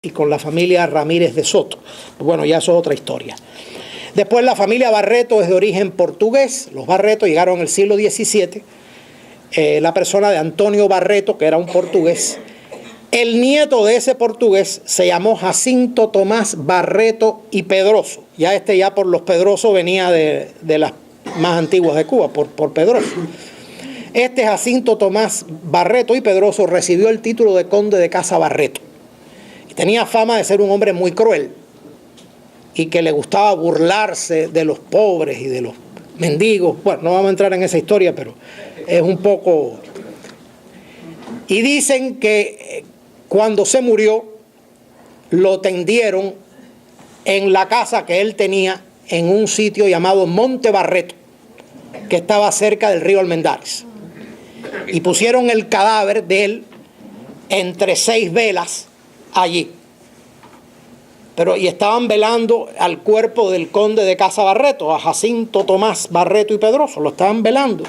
y con la familia Ramírez de Soto. Bueno, ya eso es otra historia. Después la familia Barreto es de origen portugués. Los Barreto llegaron en el siglo XVII. La persona de Antonio Barreto, que era un portugués. El nieto de ese portugués se llamó Jacinto Tomás Barreto y Pedroso. Ya por los Pedroso venía de las más antiguas de Cuba, por Pedroso. Este Jacinto Tomás Barreto y Pedroso recibió el título de conde de Casa Barreto. Y tenía fama de ser un hombre muy cruel y que le gustaba burlarse de los pobres y de los mendigos. Bueno, no vamos a entrar en esa historia, pero es un poco... Y dicen que cuando se murió, lo tendieron en la casa que él tenía en un sitio llamado Monte Barreto, que estaba cerca del río Almendares. Y pusieron el cadáver de él entre 6 velas allí. Y estaban velando al cuerpo del conde de Casa Barreto, a Jacinto Tomás Barreto y Pedroso, lo estaban velando.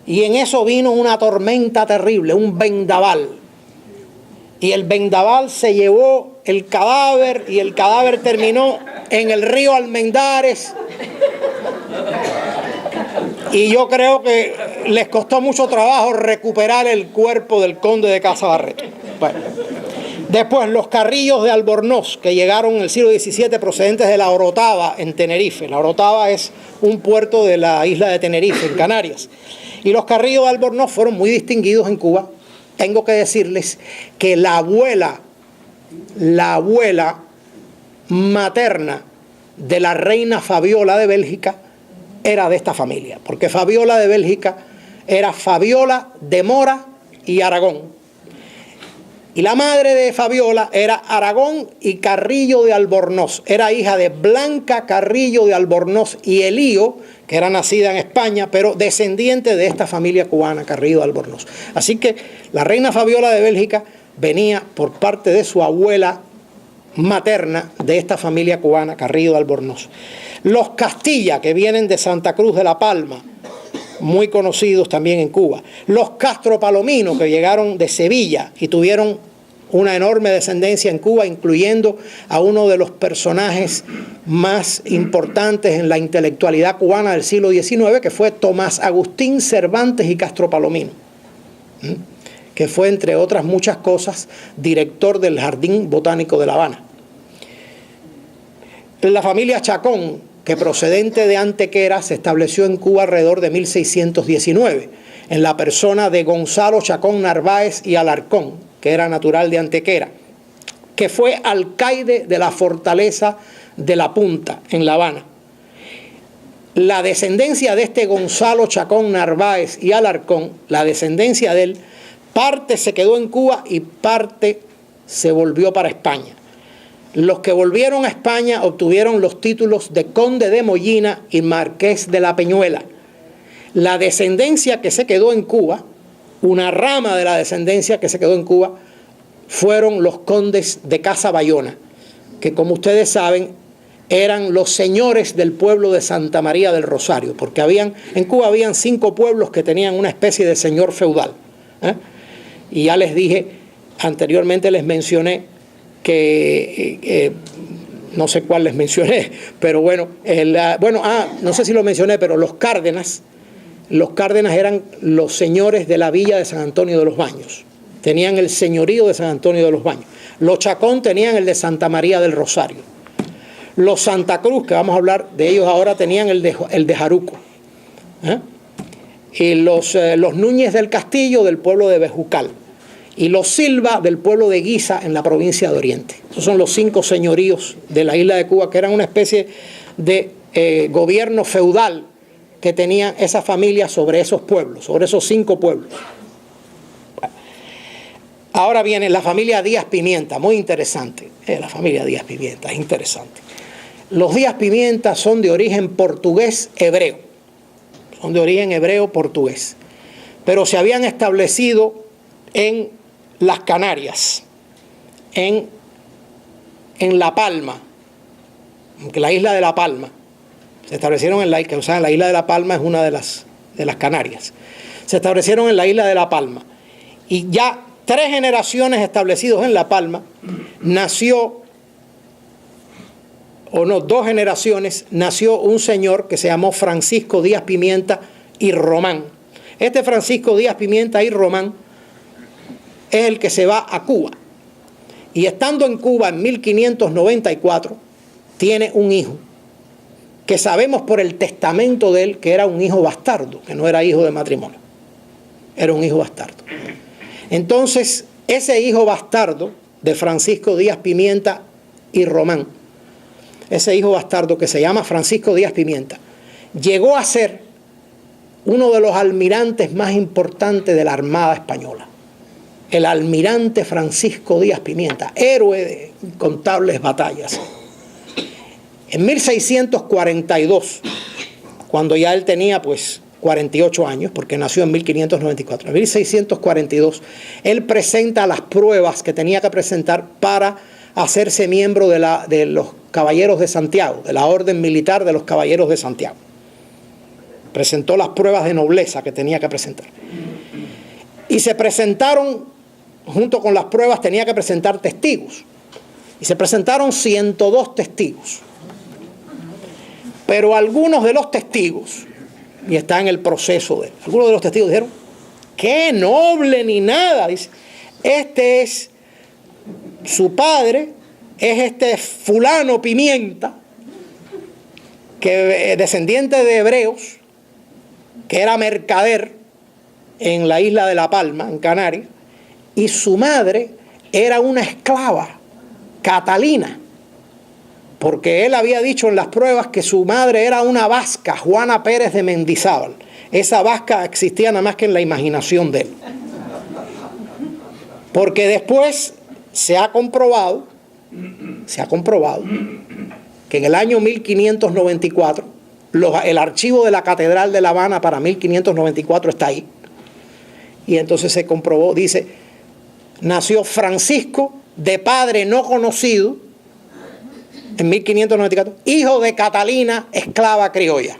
Y en eso vino una tormenta terrible, un vendaval. Y el vendaval se llevó el cadáver y el cadáver terminó en el río Almendares. Y yo creo que les costó mucho trabajo recuperar el cuerpo del conde de Casa Barreto. Bueno. Después, los Carrillos de Albornoz, que llegaron en el siglo XVII procedentes de La Orotava, en Tenerife. La Orotava es un puerto de la isla de Tenerife, en Canarias. Y los Carrillos de Albornoz fueron muy distinguidos en Cuba. Tengo que decirles que la abuela materna de la reina Fabiola de Bélgica era de esta familia, porque Fabiola de Bélgica era Fabiola de Mora y Aragón. Y la madre de Fabiola era Aragón y Carrillo de Albornoz. Era hija de Blanca Carrillo de Albornoz y Elío, que era nacida en España, pero descendiente de esta familia cubana, Carrillo de Albornoz. Así que la reina Fabiola de Bélgica venía por parte de su abuela materna de esta familia cubana, Carrillo de Albornoz. Los Castilla, que vienen de Santa Cruz de la Palma, muy conocidos también en Cuba. Los Castro Palomino, que llegaron de Sevilla y tuvieron una enorme descendencia en Cuba, incluyendo a uno de los personajes más importantes en la intelectualidad cubana del siglo XIX, que fue Tomás Agustín Cervantes y Castro Palomino, que fue, entre otras muchas cosas, director del Jardín Botánico de La Habana. La familia Chacón, que procedente de Antequera, se estableció en Cuba alrededor de 1619, en la persona de Gonzalo Chacón Narváez y Alarcón, que era natural de Antequera, que fue alcaide de la fortaleza de La Punta, en La Habana. La descendencia de este Gonzalo Chacón Narváez y Alarcón, la descendencia de él, parte se quedó en Cuba y parte se volvió para España. Los que volvieron a España obtuvieron los títulos de conde de Mollina y marqués de la Peñuela. La descendencia que se quedó en Cuba, una rama de la descendencia que se quedó en Cuba, fueron los condes de Casa Bayona, que como ustedes saben eran los señores del pueblo de Santa María del Rosario, porque en Cuba habían 5 pueblos que tenían una especie de señor feudal. Y ya les dije, anteriormente les mencioné que no sé cuál les mencioné, pero bueno, no sé si lo mencioné, pero los Cárdenas eran los señores de la villa de San Antonio de los Baños, tenían el señorío de San Antonio de los Baños. Los Chacón tenían el de Santa María del Rosario. Los Santa Cruz, que vamos a hablar de ellos ahora, tenían el de Jaruco. Y los Núñez del Castillo del pueblo de Bejucal. Y los Silva del pueblo de Guisa en la provincia de Oriente. Esos son los 5 señoríos de la isla de Cuba, que eran una especie de gobierno feudal que tenían esas familias sobre esos pueblos, sobre esos 5 pueblos. Bueno. Ahora viene la familia Díaz Pimienta, muy interesante. La familia Díaz Pimienta es interesante. Los Díaz Pimienta son de origen portugués hebreo. Son de origen hebreo portugués. Pero se habían establecido en las Canarias, en La Palma, en la isla de La Palma. Se establecieron la isla de La Palma es una de las Canarias. Se establecieron en la isla de La Palma. Y ya 3 generaciones establecidos en La Palma, nació, o no, 2 generaciones, nació un señor que se llamó Francisco Díaz Pimienta y Román. Este Francisco Díaz Pimienta y Román es el que se va a Cuba. Y estando en Cuba en 1594, tiene un hijo, que sabemos por el testamento de él que era un hijo bastardo, que no era hijo de matrimonio, era un hijo bastardo. Entonces, ese hijo bastardo de Francisco Díaz Pimienta y Román, ese hijo bastardo que se llama Francisco Díaz Pimienta, llegó a ser uno de los almirantes más importantes de la Armada Española. El almirante Francisco Díaz Pimienta, héroe de incontables batallas. En 1642, cuando ya él tenía pues 48 años, porque nació en 1594, en 1642, él presenta las pruebas que tenía que presentar para hacerse miembro de los Caballeros de Santiago, de la Orden Militar de los Caballeros de Santiago. Presentó las pruebas de nobleza que tenía que presentar. Y se presentaron, junto con las pruebas, tenía que presentar testigos. Y se presentaron 102 testigos. Pero algunos de los testigos, y está en el proceso de él, algunos de los testigos dijeron, ¡qué noble ni nada! Dice, este es su padre, es este fulano Pimienta, que descendiente de hebreos, que era mercader en la isla de La Palma, en Canarias, y su madre era una esclava, Catalina, porque él había dicho en las pruebas que su madre era una vasca, Juana Pérez de Mendizábal. Esa vasca existía nada más que en la imaginación de él. Porque después se ha comprobado que en el año 1594, el archivo de la Catedral de La Habana para 1594 está ahí. Y entonces se comprobó, dice, nació Francisco, de padre no conocido, en 1594, hijo de Catalina, esclava criolla.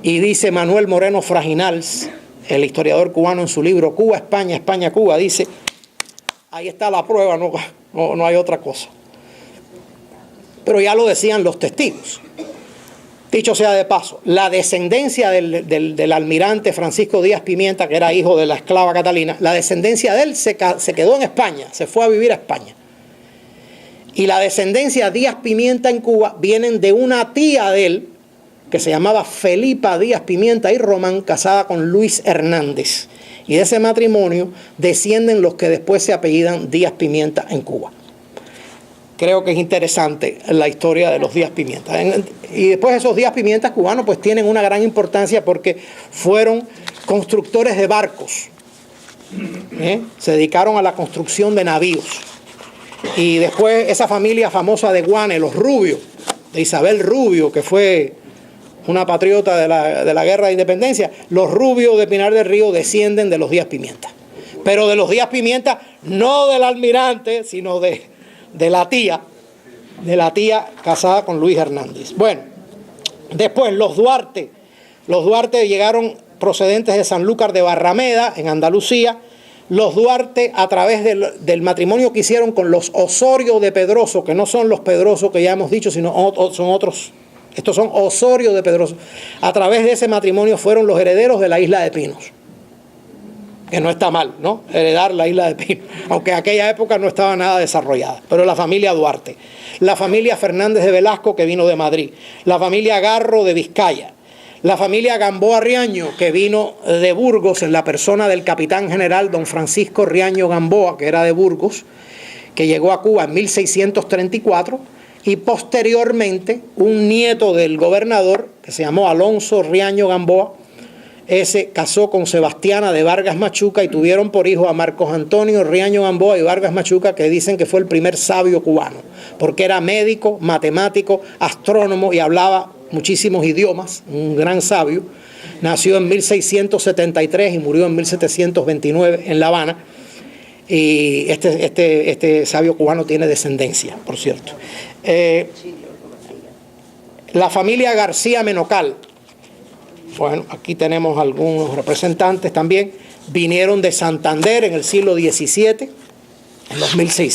Y dice Manuel Moreno Frajinals, el historiador cubano, en su libro Cuba, España, España, Cuba, dice, ahí está la prueba, no hay otra cosa. Pero ya lo decían los testigos. Dicho sea de paso, la descendencia del almirante Francisco Díaz Pimienta, que era hijo de la esclava Catalina, la descendencia de él se quedó en España, se fue a vivir a España. Y la descendencia Díaz Pimienta en Cuba vienen de una tía de él, que se llamaba Felipa Díaz Pimienta y Román, casada con Luis Hernández. Y de ese matrimonio descienden los que después se apellidan Díaz Pimienta en Cuba. Creo que es interesante la historia de los Díaz Pimienta. Y después esos Díaz Pimientas cubanos pues tienen una gran importancia porque fueron constructores de barcos. Se dedicaron a la construcción de navíos. Y después esa familia famosa de Guane, los Rubio, de Isabel Rubio, que fue una patriota de la Guerra de Independencia, los Rubio de Pinar del Río descienden de los Díaz Pimienta. Pero de los Díaz Pimienta, no del almirante, sino de la tía casada con Luis Hernández. Bueno, después los Duarte llegaron procedentes de Sanlúcar de Barrameda, en Andalucía. Los Duarte, a través del matrimonio que hicieron con los Osorio de Pedroso, que no son los Pedroso que ya hemos dicho, sino son otros, estos son Osorio de Pedroso, a través de ese matrimonio fueron los herederos de la isla de Pinos. Que no está mal, ¿no? Heredar la isla de Pinos, aunque en aquella época no estaba nada desarrollada. Pero la familia Duarte, la familia Fernández de Velasco, que vino de Madrid, la familia Garro de Vizcaya, la familia Gamboa Riaño, que vino de Burgos en la persona del capitán general don Francisco Riaño Gamboa, que era de Burgos, que llegó a Cuba en 1634, y posteriormente un nieto del gobernador, que se llamó Alonso Riaño Gamboa, ese casó con Sebastiana de Vargas Machuca y tuvieron por hijo a Marcos Antonio Riaño Gamboa y Vargas Machuca, que dicen que fue el primer sabio cubano, porque era médico, matemático, astrónomo y hablaba muchísimos idiomas, un gran sabio. Nació en 1673 y murió en 1729 en La Habana. Y este sabio cubano tiene descendencia, por cierto. La familia García Menocal. Bueno, aquí tenemos algunos representantes también. vinieron de Santander en el siglo XVII, en los 1600.